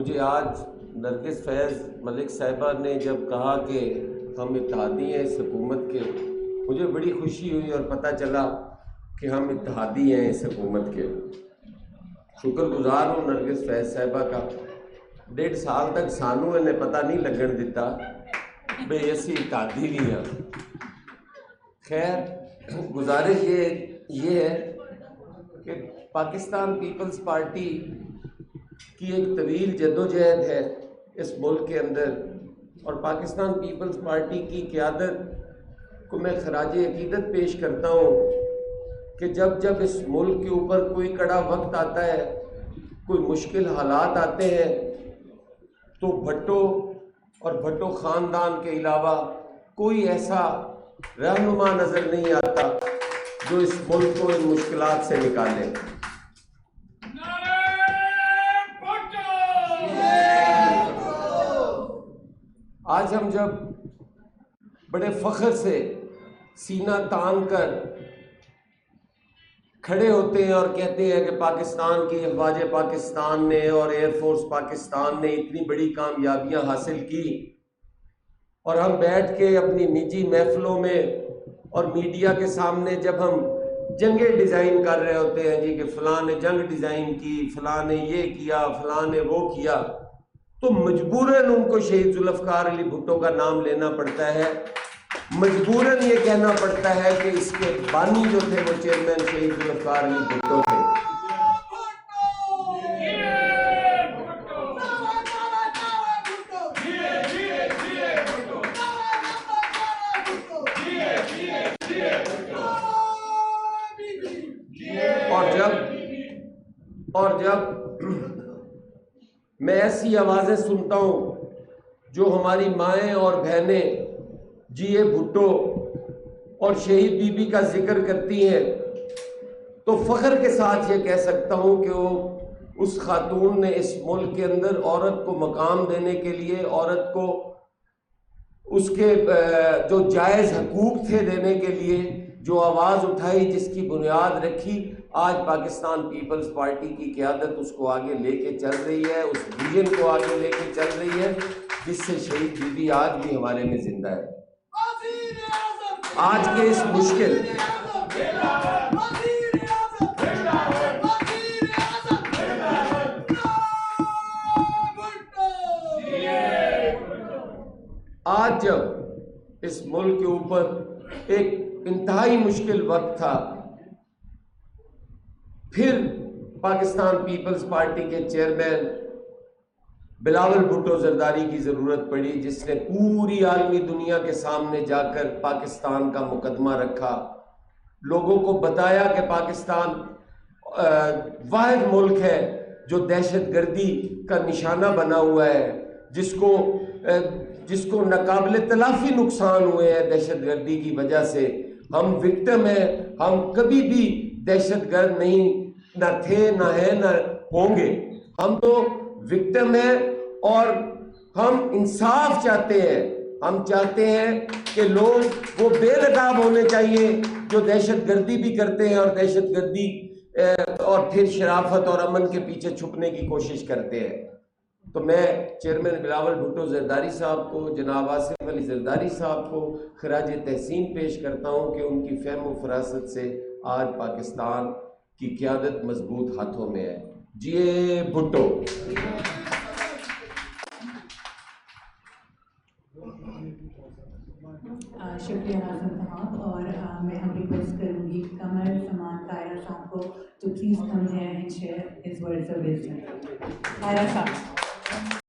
मुझे आज नरगिस फैज़ मलिक साहिबा ने जब कहा कि हम इत्तेहादी हैं इस हुकूमत के, मुझे बड़ी खुशी हुई और पता चला कि हम इत्तेहादी हैं इस हुकूमत के। शुक्रगुजार हूँ नरगिस फैज़ साहिबा का। 1.5 साल तक सानू इन्हें पता नहीं लगन दिता बे असी इत्तेहादी भी हाँ। खैर, गुजारिश ये है कि पाकिस्तान पीपल्स पार्टी की एक तवील जद्दोजहद है इस मुल्क के अंदर, और पाकिस्तान पीपल्स पार्टी की क़यादत को मैं खराज अकीदत पेश करता हूँ कि जब जब इस मुल्क के ऊपर कोई कड़ा वक्त आता है, कोई मुश्किल हालात आते हैं, तो भट्टो और भट्टो ख़ानदान के अलावा कोई ऐसा रहनुमा नज़र नहीं आता जो इस मुल्क को इन मुश्किलात से निकाले। आज हम जब बड़े फ़ख्र से सीना तान कर खड़े होते हैं और कहते हैं कि पाकिस्तान की अफ़वाज पाकिस्तान ने और एयरफोर्स पाकिस्तान ने इतनी बड़ी कामयाबियां हासिल की, और हम बैठ के अपनी निजी महफिलों में और मीडिया के सामने जब हम जंगें डिज़ाइन कर रहे होते हैं जी कि फ़लाँ ने जंग डिज़ाइन की, फ़लाँ ने ये किया, फ़लाँ ने वो किया, तो मजबूरन उनको शहीद जुल्फ़िकार अली भुट्टो का नाम लेना पड़ता है। मजबूरन ये कहना पड़ता है कि इसके बानी जो थे वो चेयरमैन शहीद जुल्फ़िकार अली भुट्टो थे। और जब मैं ऐसी आवाज़ें सुनता हूँ जो हमारी माएँ और बहनें जीए भुट्टो और शहीद बीबी का जिक्र करती हैं, तो फ़ख्र के साथ ये कह सकता हूँ कि वो उस खातून ने इस मुल्क के अंदर औरत को मकाम देने के लिए, औरत को उसके जो जायज़ हकूक़ थे देने के लिए जो आवाज़ उठाई, जिसकी बुनियाद रखी, आज पाकिस्तान पीपल्स पार्टी की क़यादत उसको आगे लेके चल रही है, उस विजन को आगे लेके चल रही है जिससे शहीद बीबी आज भी हमारे में जिंदा है। आज के इस मुश्किल आज जब इस मुल्क के ऊपर एक इंतहाई मुश्किल वक्त था, फिर पाकिस्तान पीपल्स पार्टी के चेयरमैन बिलावल भुट्टो जरदारी की ज़रूरत पड़ी, जिसने पूरी आलमी दुनिया के सामने जाकर पाकिस्तान का मुकदमा रखा, लोगों को बताया कि पाकिस्तान वाहिद मुल्क है जो दहशतगर्दी का निशाना बना हुआ है, जिसको नाकाबिले तलाफी नुकसान हुए हैं दहशतगर्दी की वजह से। हम विक्टिम हैं, हम कभी भी दहशतगर्द नहीं न थे, न है, न होंगे। हम तो विक्टिम हैं और हम इंसाफ चाहते हैं। हम चाहते हैं कि लोग वो बेनकाब होने चाहिए जो दहशतगर्दी भी करते हैं और दहशतगर्दी और फिर शराफत और अमन के पीछे छुपने की कोशिश करते हैं। तो मैं चेयरमैन बिलावल भुट्टो जरदारी साहब को, जनाब आसिफ अली जरदारी साहब को खराज तहसीन पेश करता हूँ कि उनकी फ़हम व फरासत से आज पाकिस्तान की क़यादत मजबूत हाथों में है। जिए भुट्टो। शुक्रिया नाज़िम साहब, और मैं अब रिक्वेस्ट करूँगी कमर समान कायरा साहब को to please come here and share his words of wisdom. Kiara साहब।